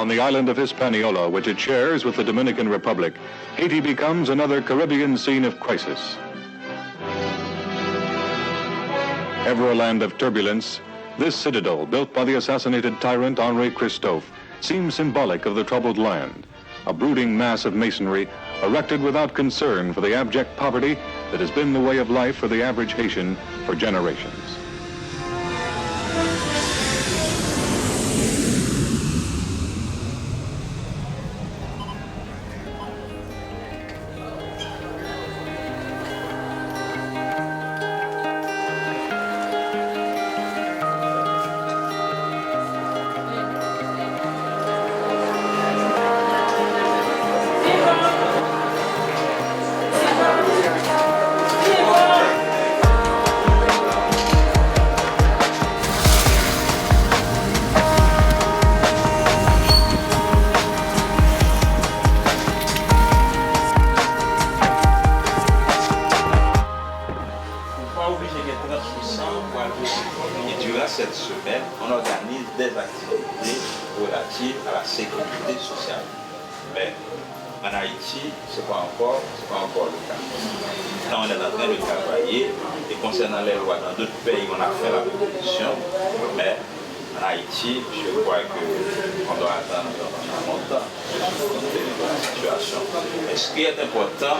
the island of Hispaniola, which it shares with the Dominican Republic, Haiti becomes another Caribbean scene of crisis. Ever a land of turbulence, this citadel, built by the assassinated tyrant Henri Christophe, seems symbolic of the troubled land, a brooding mass of masonry erected without concern for the abject poverty that has been the way of life for the average Haitian for generations. Cette semaine, on organise des activités relatives à la sécurité sociale. Mais en Haïti, ce n'est pas encore le cas. Là, on est en train de travailler et concernant les lois dans d'autres pays, on a fait la proposition. Mais en Haïti, je crois qu'on doit attendre longtemps pour la situation. Mais ce qui est important,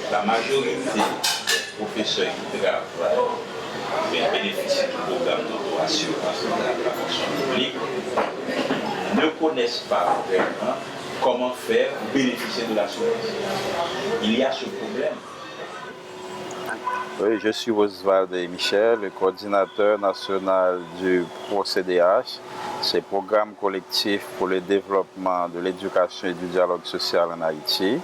la majorité des professeurs qui travaillent bénéficient du programme d'auto-assurance de la fonction publique ne connaissent pas vraiment comment faire bénéficier de l'assurance. Il y a ce problème. Oui, je suis Oswald Michel, le coordinateur national du ProCDH. C'est le programme collectif pour le développement de l'éducation et du dialogue social en Haïti.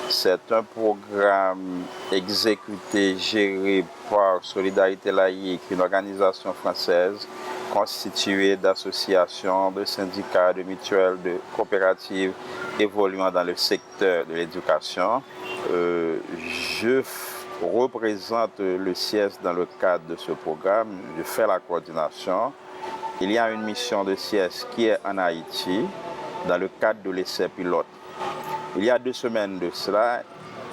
C'est un programme exécuté, géré par Solidarité Laïque, une organisation française constituée d'associations, de syndicats, de mutuelles, de coopératives évoluant dans le secteur de l'éducation. Je représente le CIES dans le cadre de ce programme, je fais la coordination. Il y a une mission de CIES qui est en Haïti dans le cadre de l'essai pilote. Il y a 2 semaines de cela,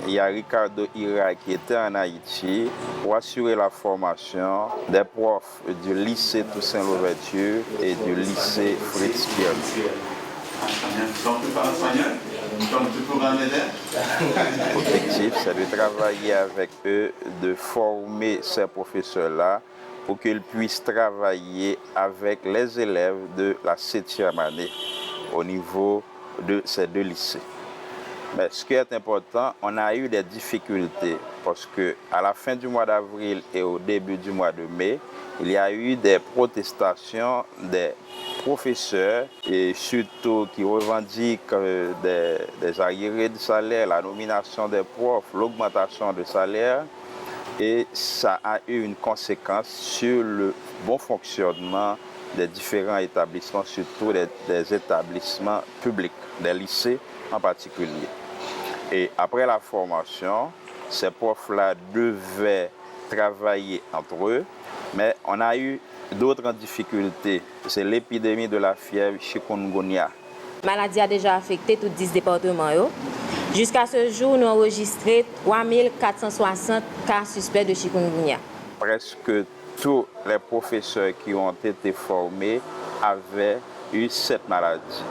il y a Ricardo Ira qui était en Haïti pour assurer la formation des profs du lycée Toussaint Louverture et du lycée Fritz Pierre. L'objectif, c'est de travailler avec eux, de former ces professeurs-là pour qu'ils puissent travailler avec les élèves de la 7e année au niveau de ces 2 lycées. Mais ce qui est important, on a eu des difficultés parce qu'à la fin du mois d'avril et au début du mois de mai, il y a eu des protestations des professeurs et surtout qui revendiquent des arriérés de salaire, la nomination des profs, l'augmentation de salaire. Et ça a eu une conséquence sur le bon fonctionnement des différents établissements, surtout des établissements publics, des lycées en particulier. Et après la formation, ces profs-là devaient travailler entre eux, mais on a eu d'autres difficultés. C'est l'épidémie de la fièvre chikungunya. La maladie a déjà affecté tous 10 départements. Jusqu'à ce jour, nous avons enregistré 3460 cas suspects de chikungunya. Presque tous les professeurs qui ont été formés avaient eu cette maladie.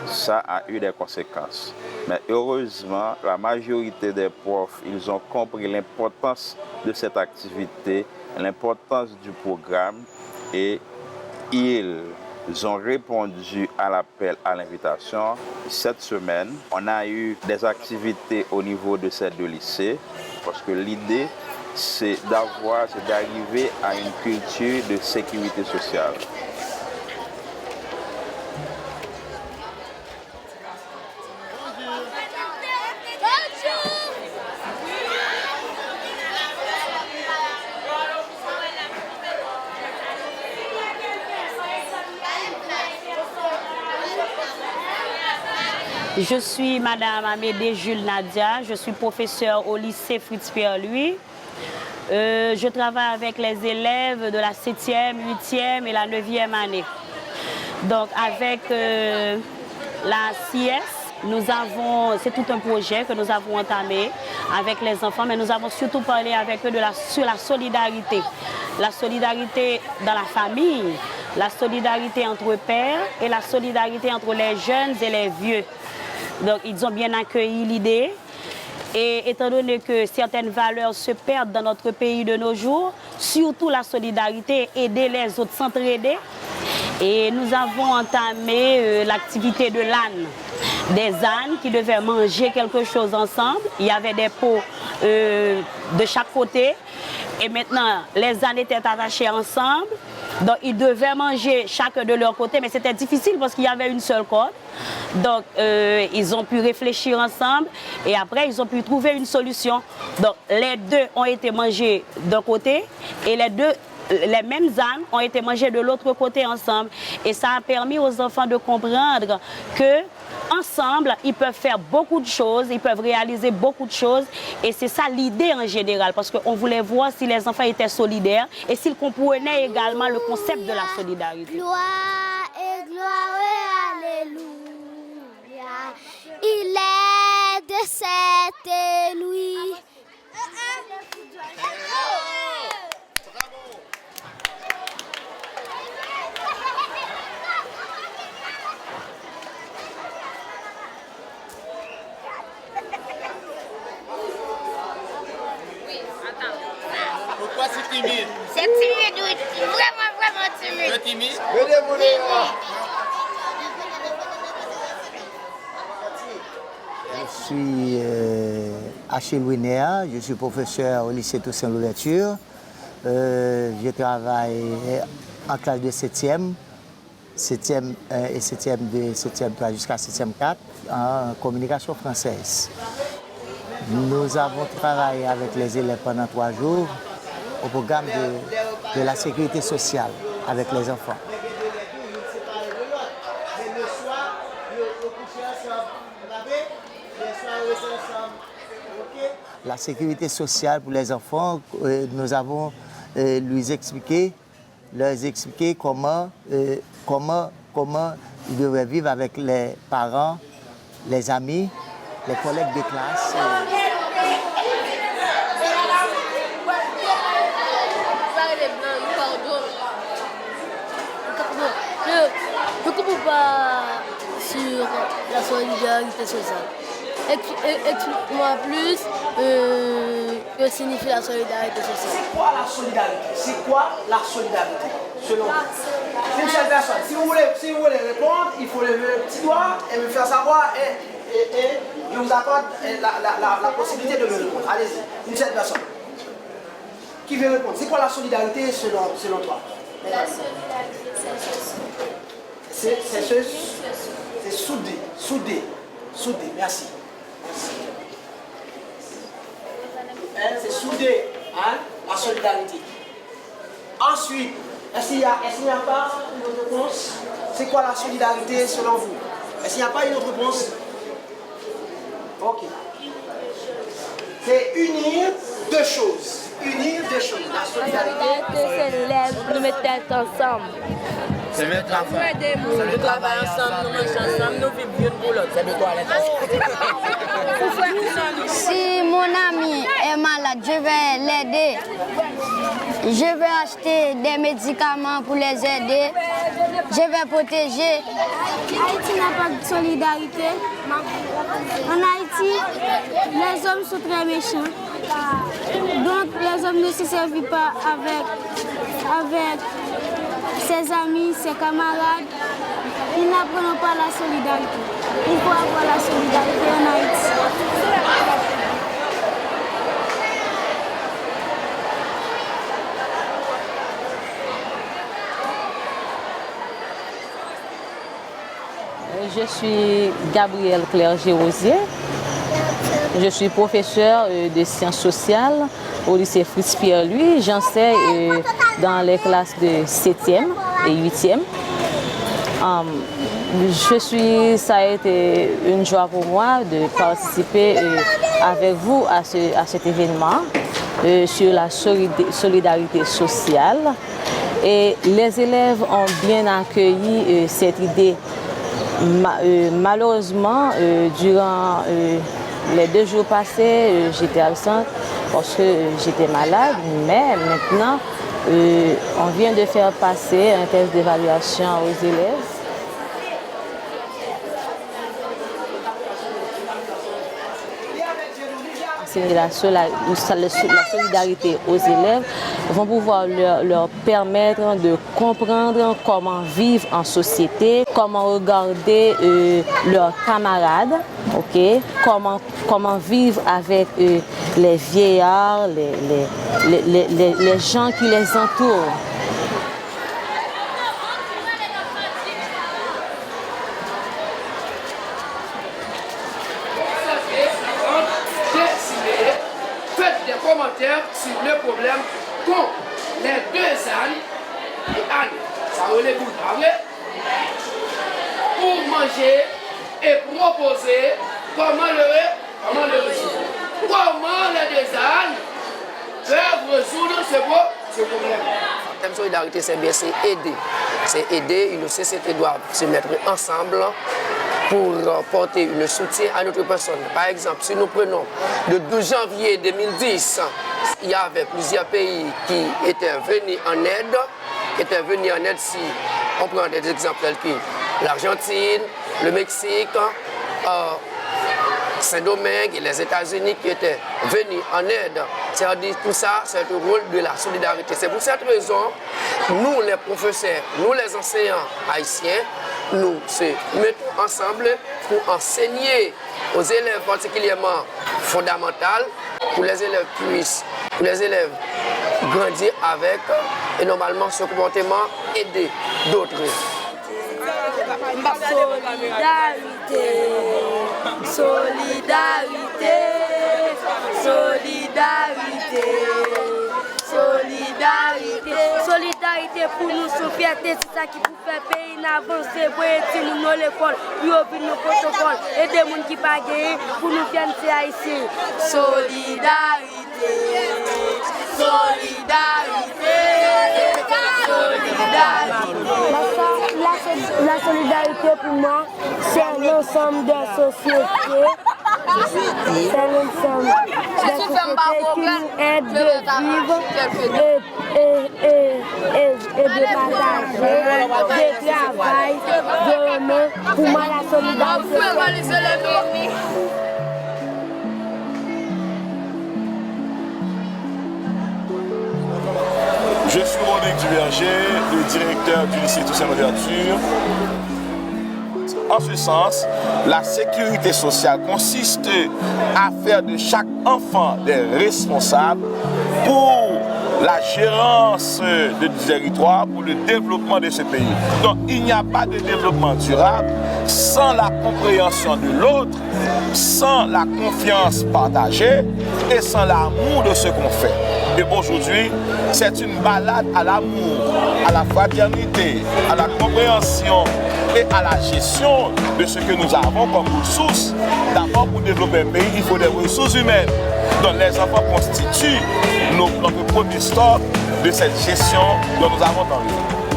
Ça a eu des conséquences. Mais heureusement, la majorité des profs, ils ont compris l'importance de cette activité, l'importance du programme et ils ont répondu à l'appel, à l'invitation. Cette semaine, on a eu des activités au niveau de ces 2 lycées parce que l'idée, c'est d'arriver à une culture de sécurité sociale. Je suis Madame Amédée Jules Nadia, je suis professeure au lycée Fritz Pierre-Louis. Je travaille avec les élèves de la 7e, 8e et la 9e année. Donc avec la CIS, c'est tout un projet que nous avons entamé avec les enfants, mais nous avons surtout parlé avec eux sur la solidarité. La solidarité dans la famille, la solidarité entre pères et la solidarité entre les jeunes et les vieux. Donc ils ont bien accueilli l'idée. Et étant donné que certaines valeurs se perdent dans notre pays de nos jours, surtout la solidarité, aider les autres, s'entraider. Et nous avons entamé l'activité de l'âne. Des ânes qui devaient manger quelque chose ensemble. Il y avait des pots de chaque côté. Et maintenant, les ânes étaient attachés ensemble. Donc, ils devaient manger chacun de leur côté. Mais c'était difficile parce qu'il y avait une seule corde. Donc, ils ont pu réfléchir ensemble. Et après, ils ont pu trouver une solution. Donc, les deux ont été mangés d'un côté. Et les mêmes ânes ont été mangés de l'autre côté ensemble. Et ça a permis aux enfants de comprendre que ensemble, ils peuvent faire beaucoup de choses, ils peuvent réaliser beaucoup de choses. Et c'est ça l'idée en général, parce qu'on voulait voir si les enfants étaient solidaires et s'ils comprenaient également le concept de la solidarité. Gloire et gloire et alléluia. Il est de cette nuit. Pourquoi c'est timide? C'est timide, oui. Vraiment timide. C'est timide? Je suis Achille Winéa, je suis professeur au lycée Toussaint Louverture. Je travaille en classe de 7e, 7e et 7e 2, 7e 3 jusqu'à 7e 4 en communication française. Nous avons travaillé avec les élèves pendant 3 jours au programme de la sécurité sociale avec les enfants. La sécurité sociale pour les enfants, nous avons leur expliqué comment ils devraient vivre avec les parents, les amis, les collègues de classe. Je ne comprends pas sur la solidarité sociale. Explique-moi plus que signifie la solidarité sociale. C'est quoi la solidarité? C'est quoi la solidarité selon vous? Une seule personne. Si vous voulez répondre, il faut lever le petit doigt et me faire savoir et je vous accorde la possibilité de me répondre. Allez-y, une seule personne. Qui veut répondre? C'est quoi la solidarité selon toi? La solidarité, c'est soudé, merci. C'est soudé, hein, la solidarité. Ensuite, est-ce qu'il n'y a pas une autre réponse? C'est quoi la solidarité selon vous? Est-ce qu'il n'y a pas une autre réponse? Ok. C'est unir deux choses. La solidarité, c'est nous mettre tête ensemble. C'est mettre la fin. Nous travaillons ensemble, nous mangeons ensemble, nous vivons pour l'autre. C'est de quoi Si mon ami est malade, je vais l'aider. Je vais acheter des médicaments pour les aider. Je vais protéger. Haïti n'a pas de solidarité. En Haïti, les hommes sont très méchants. Donc les hommes ne se servent pas avec ses amis, ses camarades. Ils n'apprennent pas la solidarité. Il faut avoir la solidarité en Haïti. Je suis Gabrielle Claire-Gérosier. Je suis professeure de sciences sociales au lycée Fritz-Pierre-Louis. J'enseigne dans les classes de 7e et 8e. Ça a été une joie pour moi de participer avec vous à cet événement sur la solidarité sociale. Et les élèves ont bien accueilli cette idée Malheureusement, durant les 2 jours passés, j'étais absente parce que j'étais malade, mais maintenant, on vient de faire passer un test d'évaluation aux élèves. La solidarité aux élèves vont pouvoir leur permettre de comprendre comment vivre en société, comment regarder leurs camarades, okay? Comment vivre avec les vieillards, les gens qui les entourent. Sur le problème qu'ont les 2 ânes, ça relève pour manger et proposer comment le résoudre. Comment les 2 ânes peuvent résoudre ce problème. Le thème solidarité, c'est bien, c'est aider. C'est aider, une société doit se mettre ensemble pour porter une soutien à notre personne. Par exemple, si nous prenons le 12 janvier 2010, il y avait plusieurs pays qui étaient venus en aide. Si on prend des exemples tels que l'Argentine, le Mexique, Saint-Domingue et les États-Unis qui étaient venus en aide. C'est-à-dire tout ça, c'est le rôle de la solidarité. C'est pour cette raison, nous les professeurs, nous les enseignants haïtiens, nous se mettons ensemble pour enseigner aux élèves particulièrement fondamentaux, pour les élèves grandir avec et normalement ce comportement aider d'autres. Solidarité pour nous, fierté, c'est ça qui peut faire pays avancer, pour aider nous à l'école, pour ouvrir nos protocoles, aider les gens qui ne pas gagner pour nous faire haïtiens. Solidarité. La solidarité pour moi, c'est l'ensemble de la société. C'est l'ensemble de la société qui nous aide de vivre et de partager, de travail, de aimer. Pour moi, la solidarité. Je suis Rodrigue Duverger, le directeur du lycée Toussaint Louverture. En ce sens, la sécurité sociale consiste à faire de chaque enfant des responsables pour la gérance du territoire, pour le développement de ce pays. Donc il n'y a pas de développement durable sans la compréhension de l'autre, sans la confiance partagée et sans l'amour de ce qu'on fait. Et aujourd'hui, c'est une balade à l'amour, à la fraternité, à la compréhension et à la gestion de ce que nous avons comme ressources. D'abord, pour développer un pays, il faut des ressources humaines. Donc les enfants constituent notre premier stop de cette gestion dont nous avons dans le pays.